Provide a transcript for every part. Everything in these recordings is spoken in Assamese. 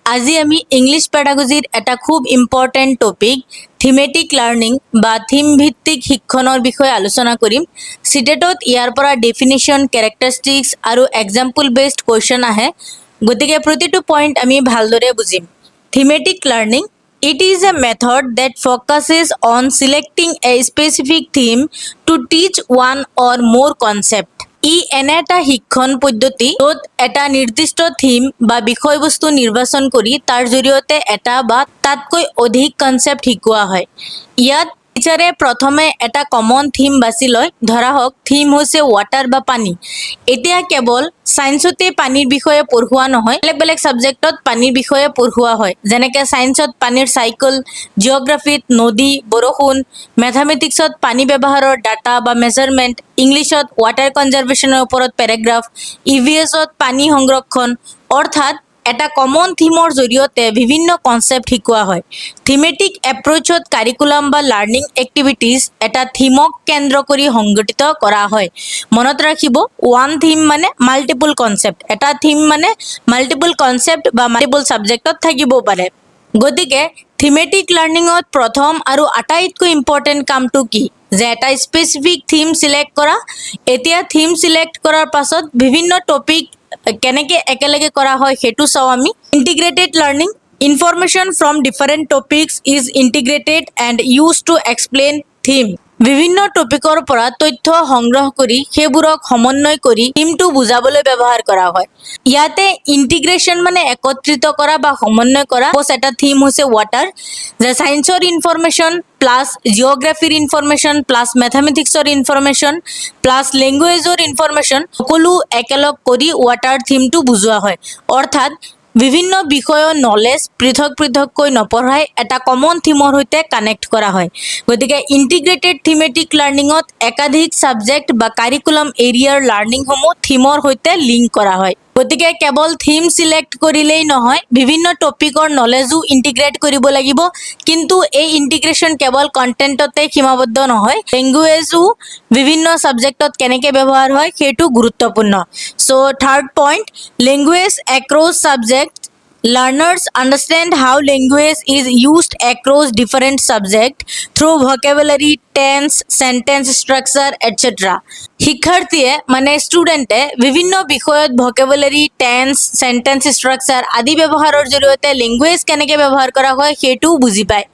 আজি আমি ইংলিশ পেডাগজিৰ এটা খুব ইম্পৰ্টেণ্ট টপিক থিমেটিক লাৰ্নিং বা থিম ভিত্তিক শিক্ষণৰ বিষয়ে আলোচনা কৰিম। চিটেটত ইয়াৰ পৰা ডেফিনিশ্যন, কেৰেক্টাৰিষ্টিক্স আৰু এক্সাম্পল বেছড কুৱেশ্যন আহে, গতিকে প্ৰতিটো পইণ্ট আমি ভালদৰে বুজিম। Thematic learning It is a method that focuses on selecting a specific theme to teach one or more concept. ই এনে এটা শিক্ষণ পদ্ধতি য'ত এটা নিৰ্দিষ্ট থিম বা বিষয়বস্তু নিৰ্বাচন কৰি তাৰ জৰিয়তে এটা বা তাতকৈ অধিক কনচেপ্ট শিকোৱা হয়। ইয়াত টিচাৰে প্ৰথমে এটা কমন থিম বাছি লয়। ধৰা হওক থিম হৈছে ৱাটাৰ বা পানী। এতিয়া কেৱল সায়েন্সতে পানীৰ বিষয়ে পঢ়োৱা নহয়, বেলেগ বেলেগ সাবজেক্টত পানীৰ বিষয়ে পঢ়োৱা হয়। যেনেকৈ সায়েন্সত পানীৰ চাইকেল, জিঅ'গ্ৰাফিত নদী, বৰষুণ, মেথামেটিক্সত পানী ব্যৱহাৰৰ ডাটা বা মেজাৰমেণ্ট, ইংলিছত ৱাটাৰ কনজাৰ্ভেশ্যনৰ ওপৰত পেৰাগ্ৰাফ, ইভিএছত পানী সংৰক্ষণ। অৰ্থাৎ এটা কমন থিমৰ জৰিয়তে বিভিন্ন কনচেপ্ট শিকোৱা হয়। থিমেটিক এপ্ৰ'চত কাৰিকুলাম বা লাৰ্নিং এক্টিভিটিজ এটা থিমক কেন্দ্ৰ কৰি সংগঠিত কৰা হয়। মনত ৰাখিব, ওৱান থিম মানে মাল্টিপল কনচেপ্ট। এটা থিম মানে মাল্টিপল কনচেপ্ট বা মাল্টিপল ছাবজেক্টত থাকিব পাৰে। গতিকে থিমেটিক লাৰ্নিঙত প্ৰথম আৰু আটাইতকৈ ইম্পৰ্টেণ্ট কামটো কি? যে এটা স্পেচিফিক থিম চিলেক্ট কৰা। এতিয়া থিম চিলেক্ট কৰাৰ পাছত বিভিন্ন টপিক কেনেকৈ একেলগে কৰা হয় সেইটো চাওঁ আমি। Integrated learning information from different topics is integrated and use to explain theme. বিভিন্ন টপিকৰ পৰা তথ্য সংগ্ৰহ কৰি সেইবোৰক সমন্বয় কৰি থিমটো বুজাবলৈ ব্যৱহাৰ কৰা হয়। ইয়াতে ইণ্টিগ্ৰেশ্যন মানে একত্ৰিত কৰা বা সমন্বয় কৰা। এটা থিম হৈছে ৱাটাৰ, যে সায়েন্সৰ ইনফৰমেশ্যন প্লাছ জিঅ'গ্ৰাফিৰ ইনফৰমেশ্যন প্লাছ মেথামেটিক্সৰ ইনফৰমেশ্যন প্লাছ লেংগুৱেজৰ ইনফৰমেশ্যন সকলো একেলগ কৰি ৱাটাৰ থিমটো বুজোৱা হয়। অৰ্থাৎ বিভিন্ন বিষয়ৰ নলেজ পৃথক পৃথককৈ নপঢ়াই এটা কমন থিমৰ সৈতে কানেক্ট কৰা হয়। গতিকে ইণ্টিগ্ৰেটেড থিমেটিক লাৰ্নিঙত একাধিক ছাবজেক্ট বা কাৰিকুলাম এৰিয়াৰ লাৰ্নিংসমূহ থিমৰ সৈতে লিংক কৰা হয়। গতিকে কেৱল থিম চিলেক্ট কৰিলেই নহয়, বিভিন্ন টপিকৰ নলেজো ইণ্টিগ্ৰেট কৰিব লাগিব। কিন্তু এই ইণ্টিগ্ৰেশ্যন কেৱল কণ্টেণ্টতে সীমাবদ্ধ নহয়, লেংগুৱেজো বিভিন্ন ছাবজেক্টত কেনেকৈ ব্যৱহাৰ হয় সেইটো গুৰুত্বপূৰ্ণ। So' third point, language across subject. Learners understand how language is used across different subjects through vocabulary, tense, sentence structure, etc. শিক্ষাৰ্থীয়ে মানে ষ্টুডেণ্টে বিভিন্ন বিষয়ত ভকেবুলাৰী, টেন্স, চেণ্টেন্স ষ্ট্ৰাকচাৰ আদি ব্যৱহাৰৰ জৰিয়তে লেংগুৱেজ কেনেকৈ ব্যৱহাৰ কৰা হয় সেইটোও বুজি পায়।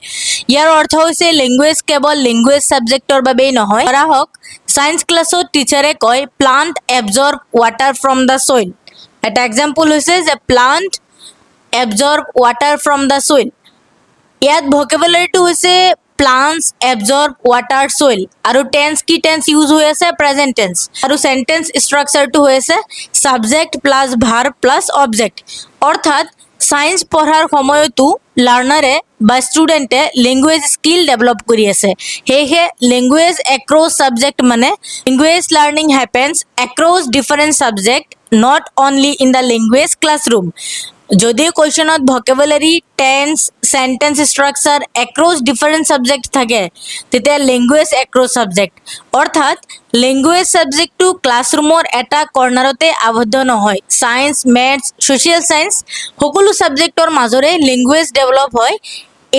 ইয়াৰ অৰ্থ হৈছে লেংগুৱেজ কেৱল লেংগুৱেজ ছাবজেক্টৰ বাবেই নহয়। ধৰা হওক ছায়েন্স ক্লাছত টিচাৰে কয় plant absorb water from the soil. এটা এক্সাম্পল হৈছে যে plant absorb water from the soil. ইয়াত ভকেবুলাৰীটো হৈছে প্লান্টছ এবজৰ্ব ৱাটাৰ ছইল, আৰু টেন্স কি টেন্স ইউজ হৈ আছে প্ৰেজেণ্ট টেন্স, আৰু চেণ্টেন্স ষ্ট্ৰাকচাৰটো হৈ আছে subject plus verb plus object. অৰ্থাৎ ছায়েন্স পঢ়াৰ সময়তো লাৰ্ণাৰে বা ষ্টুডেণ্টে লেংগুৱেজ স্কিল ডেভেলপ কৰি আছে। সেয়েহে লেংগুৱেজ এক্ৰছ ছাবজেক্ট মানে language learning happens across different subject, not only in the language classroom. যদিও কুৱেশ্যনত vocabulary, tense, sentence structure across different subject থাকে, তেতিয়া লেংগুৱেজ এক্ৰছ ছাবজেক্ট। অৰ্থাৎ লেংগুৱেজ ছাবজেক্টটো ক্লাছৰুমৰ এটা কৰ্ণাৰতে আবদ্ধ নহয়। ছায়েন্স, মেথছ, ছ'চিয়েল ছায়েন্স সকলো ছাবজেক্টৰ মাজৰে লেংগুৱেজ ডেভেলপ হয়।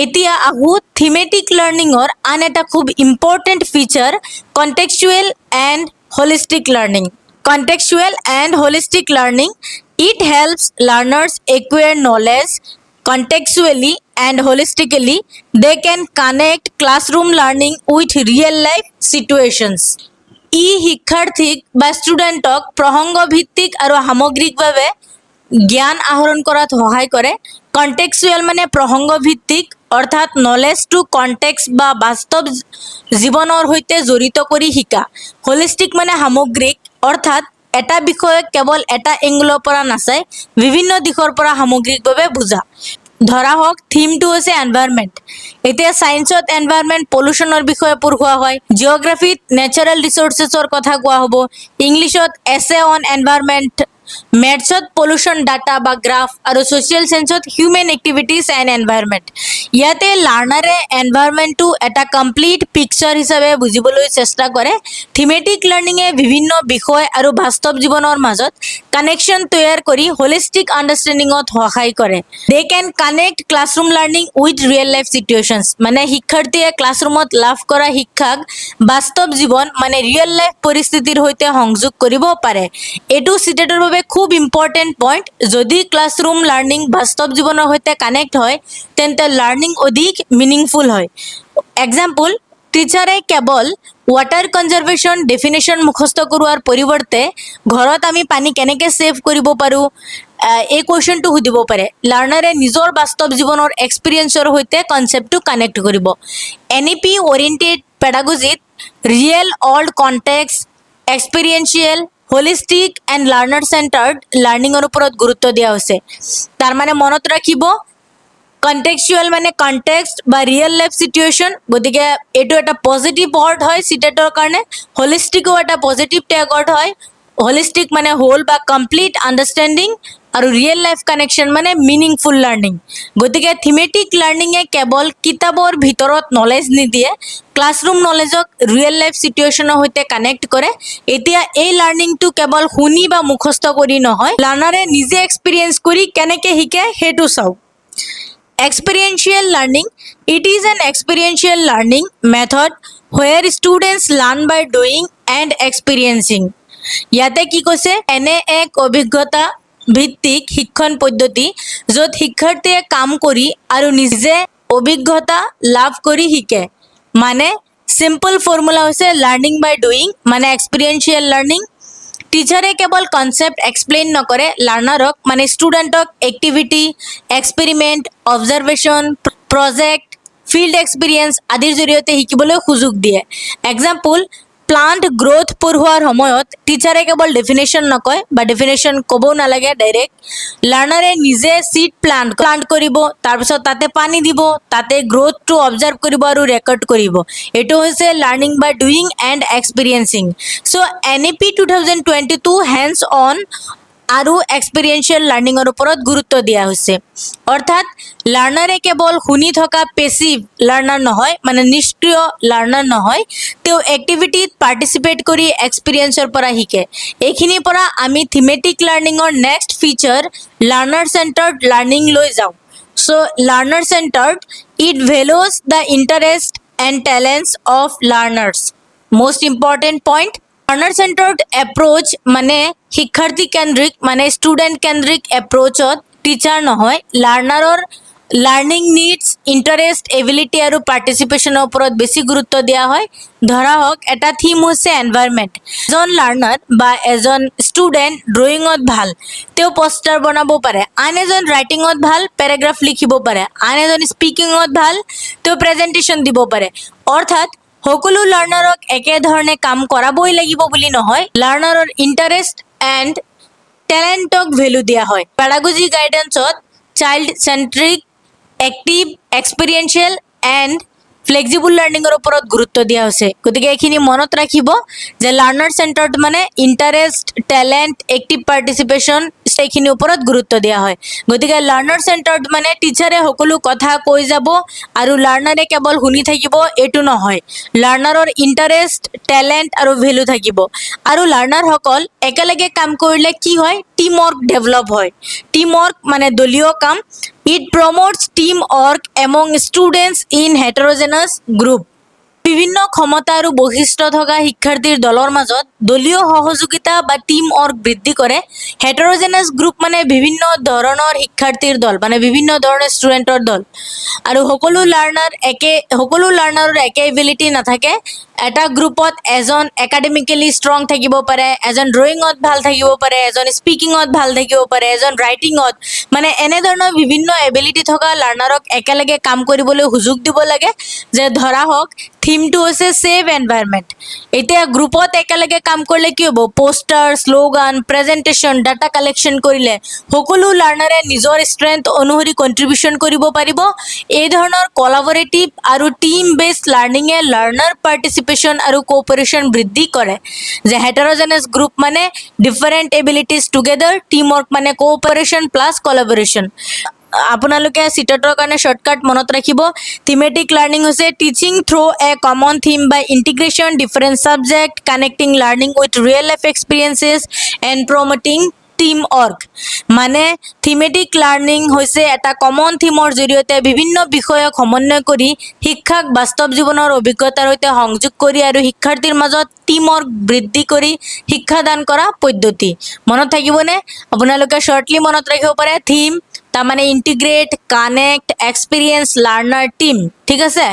এতিয়া আহোঁ থিমেটিক লাৰ্নিঙৰ আন এটা খুব important feature, contextual and holistic learning. Contextual and holistic learning, it helps learners acquire knowledge contextually and holistically. They can connect classroom learning with real life situations. ই শিক্ষাৰ্থীক বা ষ্টুডেণ্টক প্ৰসংগভিত্তিক আৰু সামগ্ৰিকভাৱে জ্ঞান আহৰণ কৰাত সহায় কৰে। কণ্টেক্সচুৱেল মানে প্ৰসংগভিত্তিক, অৰ্থাৎ নলেজটো কণ্টেক্সট বা বাস্তৱ জীৱনৰ সৈতে জড়িত কৰি শিকা। হোলিষ্টিক মানে সামগ্ৰিক, অৰ্থাৎ এটা বিষয়ক কেৱল এটা এংগলৰ পৰা নাচাই বিভিন্ন দিশৰ পৰা সামগ্ৰিকভাৱে বুজা। ধৰা হওক থিমটো হৈছে এনভাইৰনমেণ্ট। এতিয়া ছায়েন্সত এনভাইৰনমেণ্ট পলিউশ্যনৰ বিষয়ে পঢ়োৱা হয়, জিঅ'গ্ৰাফিত নেচাৰেল ৰিচোৰ্চেছৰ কথা কোৱা হ'ব, ইংলিছত এছে অন এনভাইৰনমেণ্ট মেথছত পলিউশ্যন ডাটা বা গ্ৰাফ আৰু ছ'চিয়েল চেঞ্চত হিউমেন এক্টিভিটিজ এণ্ড এনভাইৰনমেণ্ট। ইয়াতে লাৰ্ণাৰে এনভাইৰনমেণ্টটো এটা কমপ্লিট পিকচাৰ হিচাপে বুজিবলৈ চেষ্টা কৰে। থিমেটিক লাৰ্ণিঙে বিভিন্ন বিষয় আৰু বাস্তৱ জীৱনৰ মাজত কানেকশ্যন তৈয়াৰ কৰি হলিষ্টিক আণ্ডাৰষ্টেণ্ডিঙত সহায় কৰে। They can connect classroom learning with real life situations, মানে শিক্ষাৰ্থীয়ে ক্লাছৰুমত লাভ কৰা শিক্ষাক বাস্তৱ জীৱন মানে ৰিয়েল লাইফ পৰিস্থিতিৰ সৈতে সংযোগ কৰিব পাৰে। এইটো চিটেটৰ বাবে খুব ইম্পৰ্টেণ্ট পইণ্ট। যদি ক্লাছৰুম লাৰ্ণিং বাস্তৱ জীৱনৰ সৈতে কানেক্ট হয় তেন্তে লাৰ্ণিং অধিক মিনিংফুল হয়। এক্সাম্পল, টিচাৰে কেৱল ৱাটাৰ কনজাৰ্ভেশ্যন ডেফিনেশ্যন মুখস্থ কৰোৱাৰ পৰিৱৰ্তে ঘৰত আমি পানী কেনেকৈ ছেভ কৰিব পাৰোঁ এই কুৱেশ্যনটো সুধিব পাৰে। লাৰ্ণাৰে নিজৰ বাস্তৱ জীৱনৰ এক্সপিৰিয়েঞ্চৰ সৈতে কনচেপ্টটো কানেক্ট কৰিব। NEP অৰিয়েণ্টেড পেডাগজিত real world context, experiential, holistic and learner centred লাৰ্ণিঙৰ ওপৰত গুৰুত্ব দিয়া হৈছে। তাৰমানে মনত ৰাখিব, কণ্টেক্সচুৱেল মানে কণ্টেক্সট বা ৰিয়েল লাইফ চিটুৱেশ্যন, গতিকে এইটো এটা পজিটিভ ৱৰ্ড হয় চিটেটৰ কাৰণে। হলিষ্টিকো এটা পজিটিভ টেগ ৱৰ্ড হয়। হলিষ্টিক মানে হোল বা কমপ্লিট আণ্ডাৰষ্টেণ্ডিং আৰু ৰিয়েল লাইফ কানেকশ্যন মানে মিনিংফুল লাৰ্ণিং। গতিকে থিমেটিক লাৰ্ণিঙে কেৱল কিতাপৰ ভিতৰত নলেজ নিদিয়ে, ক্লাছৰুম নলেজক ৰিয়েল লাইফ চিটুৱেশ্যনৰ সৈতে কানেক্ট কৰে। এতিয়া এই লাৰ্ণিংটো কেৱল শুনি বা মুখস্থ কৰি নহয়, লাৰ্ণাৰে নিজে এক্সপিৰিয়েঞ্চ কৰি কেনেকৈ শিকে সেইটো চাওক। Experiential learning. It is an experiential learning method where students learn by doing and experiencing. ইয়াতে কি কৈছে, এনে এক অভিজ্ঞতা ভিত্তিক শিক্ষণ পদ্ধতি য'ত শিক্ষাৰ্থীয়ে কাম কৰি আৰু নিজে অভিজ্ঞতা লাভ কৰি শিকে। মানে চিম্পল ফৰ্মুলা হৈছে লাৰ্ণিং বাই ডুইং মানে এক্সপিৰিয়েঞ্চিয়েল লাৰ্ণিং। টিচাৰে কেৱল কনচেপ্ট এক্সপ্লেইন নকৰে, লাৰ্ণাৰক মানে ষ্টুডেণ্টক activity, experiment, observation, project, field experience আদিৰ জৰিয়তে শিকিবলৈ সুযোগ দিয়ে। এক্সাম্পল, প্লাণ্ট গ্ৰ'থ পঢ়োৱাৰ সময়ত টিচাৰে কেৱল ডেফিনেশ্যন নকয় বা ডেফিনেশ্যন ক'বও নালাগে ডাইৰেক্ট, লাৰ্ণাৰে নিজে চিড প্লাণ্ট কৰিব, তাৰপিছত তাতে পানী দিব, তাতে গ্ৰ'থটো অবজাৰ্ভ কৰিব আৰু ৰেকৰ্ড কৰিব। এইটো হৈছে learning by doing and experiencing. So' NEP 2022 hands on আৰু এক্সপিৰিয়েঞ্চিয়েল লাৰ্ণিঙৰ ওপৰত গুৰুত্ব দিয়া হৈছে। অৰ্থাৎ লাৰ্ণাৰে কেৱল শুনি থকা পেছিভ লাৰ্ণাৰ নহয়, মানে নিষ্ক্ৰিয় লাৰ্ণাৰ নহয়, তেওঁ এক্টিভিটিত পাৰ্টিচিপেট কৰি এক্সপিৰিয়েঞ্চৰ পৰা শিকে। এইখিনিৰ পৰা আমি থিমেটিক লাৰ্ণিঙৰ next feature learner centred learning লৈ যাওঁ। So' learner centred, it values the interest and talents of learners. Most important point, learner centred approach মানে শিক্ষাৰ্থী কেন্দ্ৰিক মানে ষ্টুডেণ্ট কেন্দ্ৰিক এপ্ৰ'চত টিচাৰ নহয়, লাৰ্ণাৰৰ লাৰ্ণিং নিডছ, ইণ্টাৰেষ্ট, এবিলিটি আৰু পাৰ্টিচিপেশ্যনৰ ওপৰত বেছি গুৰুত্ব দিয়া হয়। ধৰা হওক এটা থিম হৈছে এনভাইৰনমেণ্ট। এজন লাৰ্ণাৰ বা এজন ষ্টুডেণ্ট ড্ৰয়িঙত ভাল, তেওঁ পষ্টাৰ বনাব পাৰে। আন এজন ৰাইটিঙত ভাল, পেৰাগ্ৰাফ লিখিব পাৰে। আন এজন স্পিকিঙত ভাল, তেওঁ প্ৰেজেণ্টেশ্যন দিব পাৰে। অৰ্থাৎ সকলো লাৰ্ণাৰক একেধৰণে কাম কৰাবই লাগিব বুলি নহয়, লাৰ্ণাৰৰ ইণ্টাৰেষ্ট এণ্ড টেলেণ্টক ভেলু দিয়া হয়। পেডাগজি গাইডেন্সত child centric, active, experiential and flexible লাৰ্ণিঙৰ ওপৰত গুৰুত্ব দিয়া হৈছে। গতিকে এইখিনি মনত ৰাখিব যে লাৰ্ণাৰ চেণ্টাৰ্ড মানে ইণ্টাৰেষ্ট, টেলেণ্ট, এক্টিভ পাৰ্টিচিপেশ্যন এইখিনিৰ ওপৰত গুৰুত্ব দিয়া হয়। গতিকে লাৰ্ণাৰ চেণ্টাৰ্ড মানে টিচাৰে সকলো কথা কৈ যাব আৰু লাৰ্ণাৰে কেৱল শুনি থাকিব এইটো নহয়, লাৰ্ণাৰৰ ইণ্টাৰেষ্ট, টেলেণ্ট আৰু ভেলু থাকিব। আৰু লাৰ্ণাৰসকল একেলগে কাম কৰিলে কি হয়, টিম ৱৰ্ক ডেভেলপ হয়। টিম ৱৰ্ক মানে দলীয় কাম। It promotes team work among students in heterogeneous group. বিভিন্ন ক্ষমতা আৰু বৈশিষ্ট্য থকা শিক্ষাৰ্থীৰ দলৰ মাজত দলীয় সহযোগিতা বা টিম ৱৰ্ক বৃদ্ধি কৰে। হেটাৰজেনাছ গ্ৰুপ মানে বিভিন্ন ধৰণৰ শিক্ষাৰ্থীৰ দল, মানে বিভিন্ন ধৰণৰ ষ্টুডেণ্টৰ দল। আৰু সকলো লাৰ্ণাৰৰ একে এবিলিটি নাথাকে। এটা গ্ৰুপত এজন একাডেমিকেলি ষ্ট্ৰং থাকিব পাৰে, এজন ড্ৰয়িঙত ভাল থাকিব পাৰে, এজন স্পিকিঙত ভাল থাকিব পাৰে, এজন ৰাইটিঙত, মানে এনেধৰণৰ বিভিন্ন এবিলিটি থকা লাৰ্ণাৰক একেলগে কাম কৰিবলৈ সুযোগ দিব লাগে। যে ধৰা হওক থিমটো হৈছে ছেভ এনভাইৰনমেণ্ট। এতিয়া গ্ৰুপত একেলগে কাম কৰিলে কি হ'ব, poster, slogan, presentation, data collection কৰিলে সকলো লাৰ্ণাৰে নিজৰ ষ্ট্ৰেংথ অনুসৰি কণ্ট্ৰিবিউশ্যন কৰিব পাৰিব। এই ধৰণৰ কলাবৰেটিভ আৰু টিম বেছড লাৰ্ণিঙে লাৰ্ণাৰ পাৰ্টিচিপেশ্যন পাৰ্টিচিপেশ্যন আৰু কোঅপাৰেশ্যন বৃদ্ধি কৰে যে হেটাৰজেনাছ গ্ৰুপ মানে different abilities together team work মানে কোঅপাৰেশ্যন প্লাছ কলাবৰেশ্যন আপোনালোকে চিটেটৰ কাৰণে শ্বৰ্টকাট মনত ৰাখিব থিমেটিক লাৰ্নিং হৈছে teaching through a common theme by integration different subject connecting learning with real life experiences and promoting team work মানে থিমেটিক লাৰ্নিং হৈছে এটা কমন থিমৰ জৰিয়তে বিভিন্ন বিষয়ক সমন্বয় কৰি শিক্ষাক বাস্তৱ জীৱনৰ অভিজ্ঞতাৰ সৈতে সংযোগ কৰি আৰু শিক্ষাৰ্থীৰ মাজত টিম ৱৰ্ক বৃদ্ধি কৰি শিক্ষাদান কৰা পদ্ধতি মনত থাকিবনে আপোনালোকে শ্বৰ্টলি মনত ৰাখিব পাৰে থিম তাৰমানে integrate connect experience learner team ঠিক আছে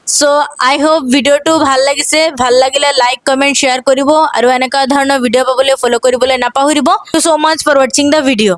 সো আই হোপ ভিডিওটো ভাল লাগিছে ভাল লাগিলে লাইক কমেন্ট শ্বেয়াৰ কৰিব আৰু এনেকুৱা ধৰণৰ ভিডিও পাবলৈ ফলো কৰিবলৈ নাপাহৰিব সো মাচ ফৰ ৱাচিং দ্য ভিডিও